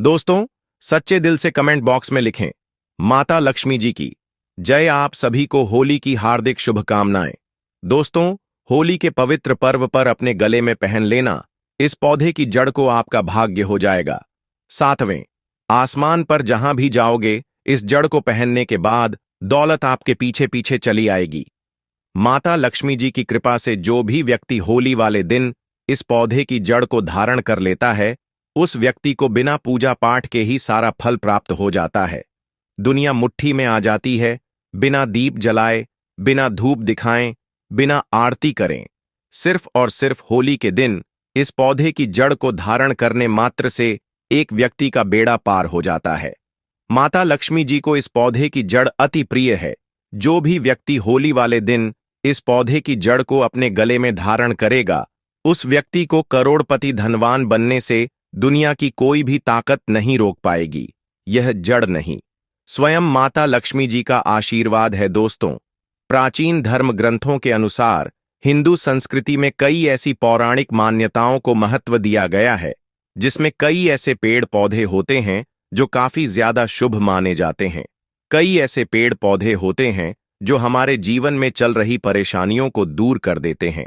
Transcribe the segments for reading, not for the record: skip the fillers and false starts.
दोस्तों, सच्चे दिल से कमेंट बॉक्स में लिखें, माता लक्ष्मी जी की जय। आप सभी को होली की हार्दिक शुभकामनाएं। दोस्तों, होली के पवित्र पर्व पर अपने गले में पहन लेना इस पौधे की जड़ को आपका भाग्य हो जाएगा। 7वें, आसमान पर जहां भी जाओगे, इस जड़ को पहनने के बाद दौलत आपके पीछे पीछे चली आएगी। माता लक्ष्मी जी की कृपा से जो भी व्यक्ति होली वाले दिन इस पौधे की जड़ को धारण कर लेता है, उस व्यक्ति को बिना पूजा पाठ के ही सारा फल प्राप्त हो जाता है। दुनिया मुट्ठी में आ जाती है, बिना दीप जलाए, बिना धूप दिखाएं, बिना आरती करें। सिर्फ और सिर्फ होली के दिन इस पौधे की जड़ को धारण करने मात्र से एक व्यक्ति का बेड़ा पार हो जाता है। माता लक्ष्मी जी को इस पौधे की जड़ अति प्रिय है। जो भी व्यक्ति होली वाले दिन इस पौधे की जड़ को अपने गले में धारण करेगा, उस व्यक्ति को करोड़पति धनवान बनने से दुनिया की कोई भी ताकत नहीं रोक पाएगी। यह जड़ नहीं, स्वयं माता लक्ष्मी जी का आशीर्वाद है। दोस्तों, प्राचीन धर्म ग्रंथों के अनुसार हिंदू संस्कृति में कई ऐसी पौराणिक मान्यताओं को महत्व दिया गया है, जिसमें कई ऐसे पेड़ पौधे होते हैं जो काफी ज्यादा शुभ माने जाते हैं। कई ऐसे पेड़ पौधे होते हैं जो हमारे जीवन में चल रही परेशानियों को दूर कर देते हैं।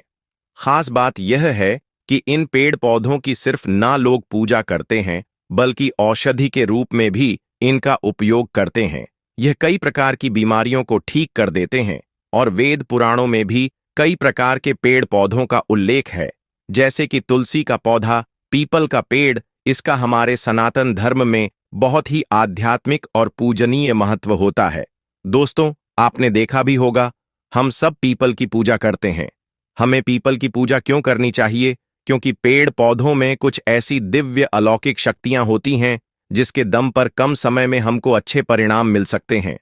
खास बात यह है कि इन पेड़ पौधों की सिर्फ ना लोग पूजा करते हैं, बल्कि औषधि के रूप में भी इनका उपयोग करते हैं। यह कई प्रकार की बीमारियों को ठीक कर देते हैं और वेद पुराणों में भी कई प्रकार के पेड़ पौधों का उल्लेख है, जैसे कि तुलसी का पौधा, पीपल का पेड़। इसका हमारे सनातन धर्म में बहुत ही आध्यात्मिक और पूजनीय महत्व होता है। दोस्तों, आपने देखा भी होगा, हम सब पीपल की पूजा करते हैं। हमें पीपल की पूजा क्यों करनी चाहिए? क्योंकि पेड़ पौधों में कुछ ऐसी दिव्य अलौकिक शक्तियां होती हैं जिसके दम पर कम समय में हमको अच्छे परिणाम मिल सकते हैं।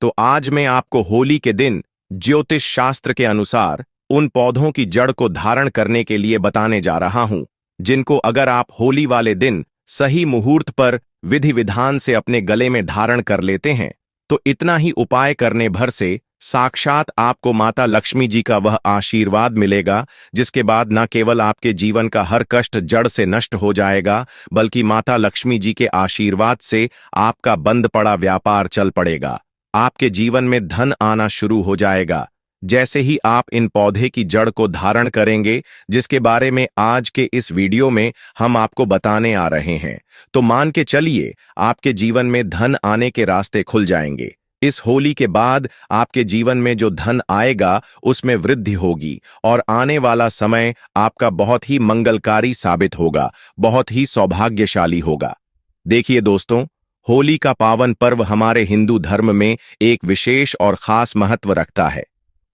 तो आज मैं आपको होली के दिन ज्योतिष शास्त्र के अनुसार उन पौधों की जड़ को धारण करने के लिए बताने जा रहा हूं, जिनको अगर आप होली वाले दिन सही मुहूर्त पर विधि विधान से अपने गले में धारण कर लेते हैं, तो इतना ही उपाय करने भर से साक्षात आपको माता लक्ष्मी जी का वह आशीर्वाद मिलेगा, जिसके बाद न केवल आपके जीवन का हर कष्ट जड़ से नष्ट हो जाएगा, बल्कि माता लक्ष्मी जी के आशीर्वाद से आपका बंद पड़ा व्यापार चल पड़ेगा। आपके जीवन में धन आना शुरू हो जाएगा जैसे ही आप इन पौधे की जड़ को धारण करेंगे, जिसके बारे में आज के इस वीडियो में हम आपको बताने आ रहे हैं। तो मान के चलिए, आपके जीवन में धन आने के रास्ते खुल जाएंगे। इस होली के बाद आपके जीवन में जो धन आएगा, उसमें वृद्धि होगी और आने वाला समय आपका बहुत ही मंगलकारी साबित होगा, बहुत ही सौभाग्यशाली होगा। देखिए दोस्तों, होली का पावन पर्व हमारे हिंदू धर्म में एक विशेष और खास महत्व रखता है।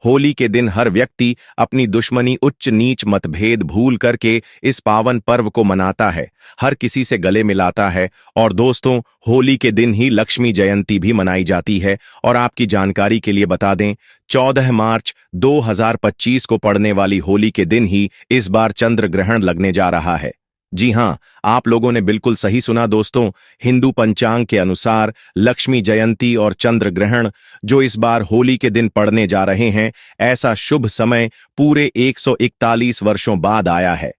होली के दिन हर व्यक्ति अपनी दुश्मनी, उच्च नीच मतभेद भूल करके इस पावन पर्व को मनाता है, हर किसी से गले मिलाता है। और दोस्तों, होली के दिन ही लक्ष्मी जयंती भी मनाई जाती है। और आपकी जानकारी के लिए बता दें, 14 मार्च 2025 को पड़ने वाली होली के दिन ही इस बार चंद्र ग्रहण लगने जा रहा है। जी हां, आप लोगों ने बिल्कुल सही सुना दोस्तों। हिंदू पंचांग के अनुसार लक्ष्मी जयंती और चंद्र ग्रहण जो इस बार होली के दिन पड़ने जा रहे हैं, ऐसा शुभ समय पूरे 141 वर्षों बाद आया है।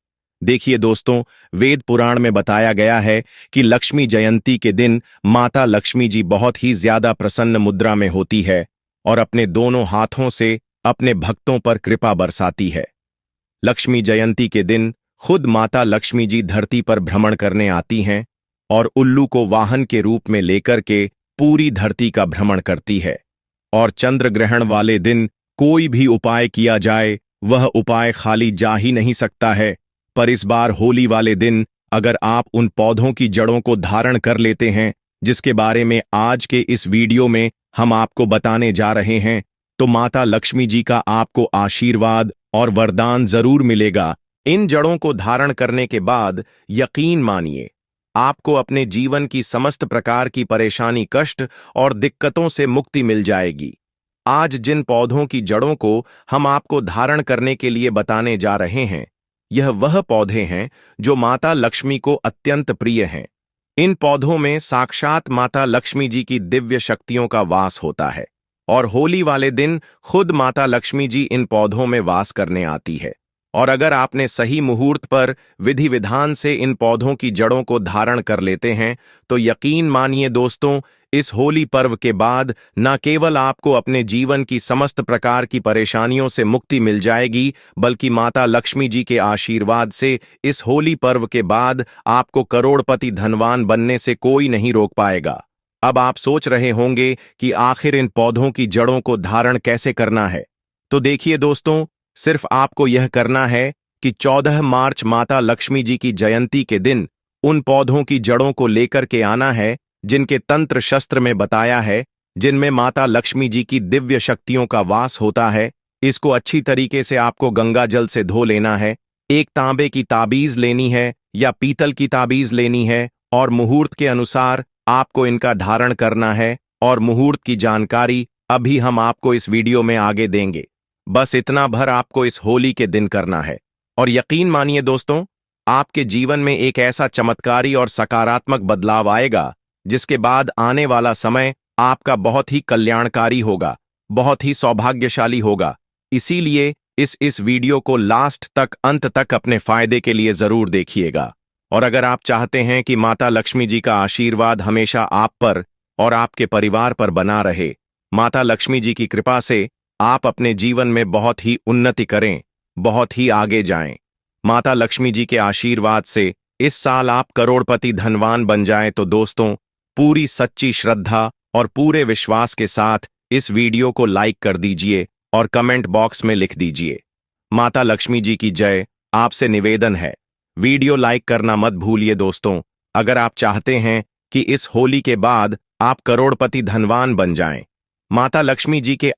देखिए दोस्तों, वेद पुराण में बताया गया है कि लक्ष्मी जयंती के दिन माता लक्ष्मी जी बहुत ही ज्यादा प्रसन्न मुद्रा में होती है और अपने दोनों हाथों से अपने भक्तों पर कृपा बरसाती है। लक्ष्मी जयंती के दिन खुद माता लक्ष्मी जी धरती पर भ्रमण करने आती हैं और उल्लू को वाहन के रूप में लेकर के पूरी धरती का भ्रमण करती है। और चंद्र ग्रहण वाले दिन कोई भी उपाय किया जाए, वह उपाय खाली जा ही नहीं सकता है। पर इस बार होली वाले दिन अगर आप उन पौधों की जड़ों को धारण कर लेते हैं, जिसके बारे में आज के इस वीडियो में हम आपको बताने जा रहे हैं, तो माता लक्ष्मी जी का आपको आशीर्वाद और वरदान जरूर मिलेगा। इन जड़ों को धारण करने के बाद यकीन मानिए, आपको अपने जीवन की समस्त प्रकार की परेशानी, कष्ट और दिक्कतों से मुक्ति मिल जाएगी। आज जिन पौधों की जड़ों को हम आपको धारण करने के लिए बताने जा रहे हैं, यह वह पौधे हैं जो माता लक्ष्मी को अत्यंत प्रिय हैं। इन पौधों में साक्षात माता लक्ष्मी जी की दिव्य शक्तियों का वास होता है और होली वाले दिन खुद माता लक्ष्मी जी इन पौधों में वास करने आती है। और अगर आपने सही मुहूर्त पर विधि विधान से इन पौधों की जड़ों को धारण कर लेते हैं तो यकीन मानिए दोस्तों, इस होली पर्व के बाद न केवल आपको अपने जीवन की समस्त प्रकार की परेशानियों से मुक्ति मिल जाएगी, बल्कि माता लक्ष्मी जी के आशीर्वाद से इस होली पर्व के बाद आपको करोड़पति धनवान बनने से कोई नहीं रोक पाएगा। अब आप सोच रहे होंगे कि आखिर इन पौधों की जड़ों को धारण कैसे करना है। तो देखिए दोस्तों, सिर्फ आपको यह करना है कि 14 मार्च माता लक्ष्मी जी की जयंती के दिन उन पौधों की जड़ों को लेकर के आना है जिनके तंत्र शस्त्र में बताया है, जिनमें माता लक्ष्मी जी की दिव्य शक्तियों का वास होता है। इसको अच्छी तरीके से आपको गंगा जल से धो लेना है। एक तांबे की ताबीज लेनी है या पीतल की ताबीज लेनी है और मुहूर्त के अनुसार आपको इनका धारण करना है। और मुहूर्त की जानकारी अभी हम आपको इस वीडियो में आगे देंगे। बस इतना भर आपको इस होली के दिन करना है और यकीन मानिए दोस्तों, आपके जीवन में एक ऐसा चमत्कारी और सकारात्मक बदलाव आएगा जिसके बाद आने वाला समय आपका बहुत ही कल्याणकारी होगा, बहुत ही सौभाग्यशाली होगा। इसीलिए इस वीडियो को लास्ट तक, अंत तक अपने फायदे के लिए जरूर देखिएगा। और अगर आप चाहते हैं कि माता लक्ष्मी जी का आशीर्वाद हमेशा आप पर और आपके परिवार पर बना रहे, माता लक्ष्मी जी की कृपा से आप अपने जीवन में बहुत ही उन्नति करें, बहुत ही आगे जाएं, माता लक्ष्मी जी के आशीर्वाद से इस साल आप करोड़पति धनवान बन जाएं, तो दोस्तों, पूरी सच्ची श्रद्धा और पूरे विश्वास के साथ इस वीडियो को लाइक कर दीजिए और कमेंट बॉक्स में लिख दीजिए, माता लक्ष्मी जी की जय। आपसे निवेदन है, वीडियो लाइक करना मत भूलिए दोस्तों। अगर आप चाहते हैं कि इस होली के बाद आप करोड़पति धनवान बन जाएं, माता लक्ष्मी जी के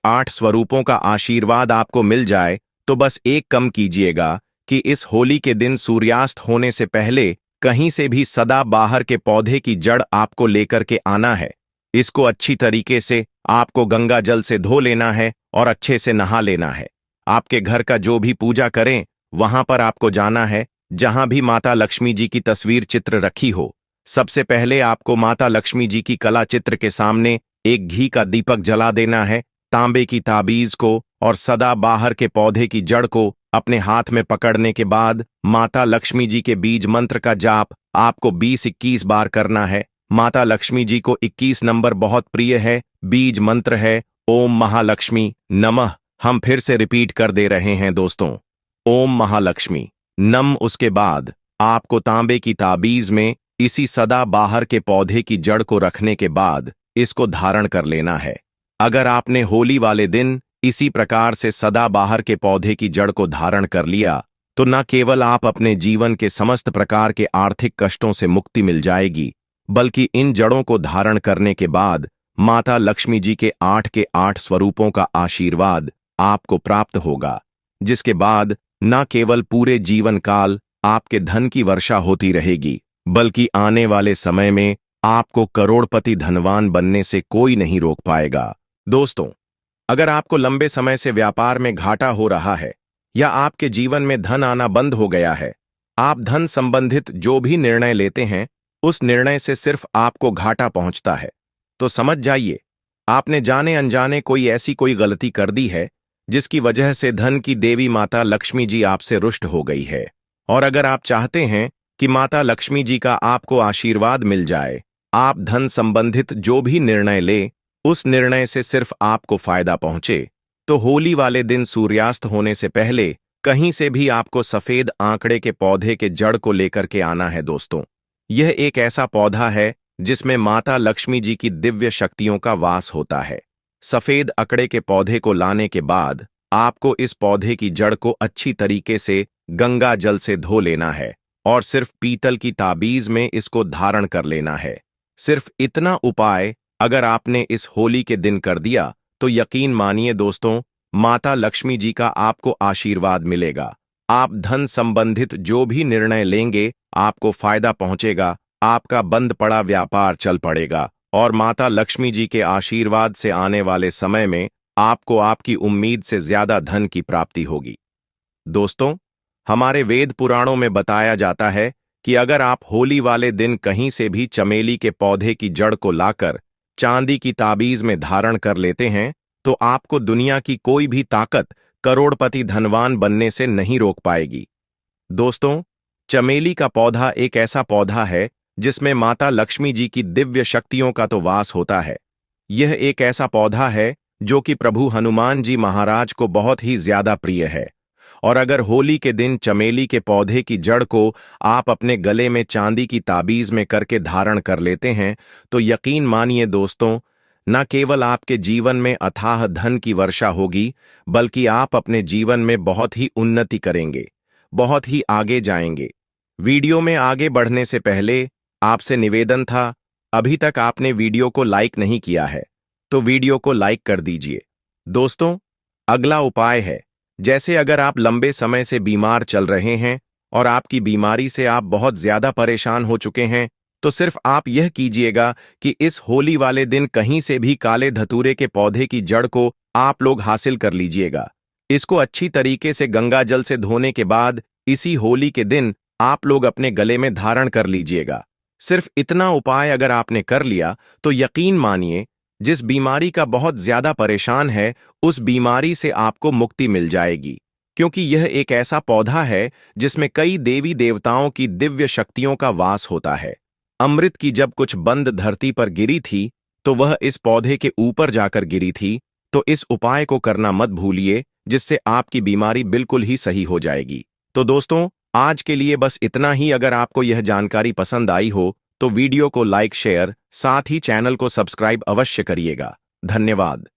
8 स्वरूपों का आशीर्वाद आपको मिल जाए, तो बस एक कम कीजिएगा कि इस होली के दिन सूर्यास्त होने से पहले कहीं से भी सदा बाहर के पौधे की जड़ आपको लेकर के आना है। इसको अच्छी तरीके से आपको गंगा जल से धो लेना है और अच्छे से नहा लेना है। आपके घर का जो भी पूजा करें वहां पर आपको जाना है, जहां भी माता लक्ष्मी जी की तस्वीर चित्र रखी हो। सबसे पहले आपको माता लक्ष्मी जी की कला चित्र के सामने एक घी का दीपक जला देना है। तांबे की ताबीज को और सदा बाहर के पौधे की जड़ को अपने हाथ में पकड़ने के बाद माता लक्ष्मी जी के बीज मंत्र का जाप आपको 20-21 बार करना है। माता लक्ष्मी जी को 21 नंबर बहुत प्रिय है। बीज मंत्र है ओम महालक्ष्मी नमः। हम फिर से रिपीट कर दे रहे हैं दोस्तों, ओम महालक्ष्मी नम। उसके बाद आपको तांबे की ताबीज में इसी सदा बाहर के पौधे की जड़ को रखने के बाद इसको धारण कर लेना है। अगर आपने होली वाले दिन इसी प्रकार से सदा बाहर के पौधे की जड़ को धारण कर लिया, तो न केवल आप अपने जीवन के समस्त प्रकार के आर्थिक कष्टों से मुक्ति मिल जाएगी, बल्कि इन जड़ों को धारण करने के बाद माता लक्ष्मी जी के 8 स्वरूपों का आशीर्वाद आपको प्राप्त होगा, जिसके बाद न केवल पूरे जीवन काल आपके धन की वर्षा होती रहेगी, बल्कि आने वाले समय में आपको करोड़पति धनवान बनने से कोई नहीं रोक पाएगा। दोस्तों, अगर आपको लंबे समय से व्यापार में घाटा हो रहा है या आपके जीवन में धन आना बंद हो गया है, आप धन संबंधित जो भी निर्णय लेते हैं उस निर्णय से सिर्फ आपको घाटा पहुंचता है, तो समझ जाइए आपने जाने अनजाने कोई गलती कर दी है जिसकी वजह से धन की देवी माता लक्ष्मी जी आपसे रुष्ट हो गई है। और अगर आप चाहते हैं कि माता लक्ष्मी जी का आपको आशीर्वाद मिल जाए, आप धन संबंधित जो भी निर्णय ले उस निर्णय से सिर्फ आपको फायदा पहुंचे, तो होली वाले दिन सूर्यास्त होने से पहले कहीं से भी आपको सफेद आंकड़े के पौधे के जड़ को लेकर के आना है। दोस्तों, यह एक ऐसा पौधा है जिसमें माता लक्ष्मी जी की दिव्य शक्तियों का वास होता है। सफेद अकड़े के पौधे को लाने के बाद आपको इस पौधे की जड़ को अच्छी तरीके से गंगा जल से धो लेना है और सिर्फ पीतल की ताबीज में इसको धारण कर लेना है। सिर्फ इतना उपाय अगर आपने इस होली के दिन कर दिया, तो यकीन मानिए दोस्तों, माता लक्ष्मी जी का आपको आशीर्वाद मिलेगा। आप धन संबंधित जो भी निर्णय लेंगे आपको फायदा पहुंचेगा, आपका बंद पड़ा व्यापार चल पड़ेगा और माता लक्ष्मी जी के आशीर्वाद से आने वाले समय में आपको आपकी उम्मीद से ज्यादा धन की प्राप्ति होगी। दोस्तों, हमारे वेद पुराणों में बताया जाता है कि अगर आप होली वाले दिन कहीं से भी चमेली के पौधे की जड़ को लाकर चांदी की ताबीज में धारण कर लेते हैं, तो आपको दुनिया की कोई भी ताकत करोड़पति धनवान बनने से नहीं रोक पाएगी। दोस्तों, चमेली का पौधा एक ऐसा पौधा है जिसमें माता लक्ष्मी जी की दिव्य शक्तियों का तो वास होता है। यह एक ऐसा पौधा है जो कि प्रभु हनुमान जी महाराज को बहुत ही ज्यादा प्रिय है। और अगर होली के दिन चमेली के पौधे की जड़ को आप अपने गले में चांदी की ताबीज में करके धारण कर लेते हैं तो यकीन मानिए दोस्तों, न केवल आपके जीवन में अथाह धन की वर्षा होगी, बल्कि आप अपने जीवन में बहुत ही उन्नति करेंगे, बहुत ही आगे जाएंगे। वीडियो में आगे बढ़ने से पहले आपसे निवेदन था, अभी तक आपने वीडियो को लाइक नहीं किया है तो वीडियो को लाइक कर दीजिए। दोस्तों, अगला उपाय है, जैसे अगर आप लंबे समय से बीमार चल रहे हैं और आपकी बीमारी से आप बहुत ज्यादा परेशान हो चुके हैं, तो सिर्फ आप यह कीजिएगा कि इस होली वाले दिन कहीं से भी काले धतूरे के पौधे की जड़ को आप लोग हासिल कर लीजिएगा। इसको अच्छी तरीके से गंगा जल से धोने के बाद इसी होली के दिन आप लोग अपने गले में धारण कर लीजिएगा। सिर्फ इतना उपाय अगर आपने कर लिया तो यकीन मानिए, जिस बीमारी का बहुत ज्यादा परेशान है उस बीमारी से आपको मुक्ति मिल जाएगी, क्योंकि यह एक ऐसा पौधा है जिसमें कई देवी देवताओं की दिव्य शक्तियों का वास होता है। अमृत की जब कुछ बंद धरती पर गिरी थी तो वह इस पौधे के ऊपर जाकर गिरी थी। तो इस उपाय को करना मत भूलिए, जिससे आपकी बीमारी बिल्कुल ही सही हो जाएगी। तो दोस्तों, आज के लिए बस इतना ही। अगर आपको यह जानकारी पसंद आई हो तो वीडियो को लाइक, शेयर, साथ ही चैनल को सब्सक्राइब अवश्य करिएगा। धन्यवाद।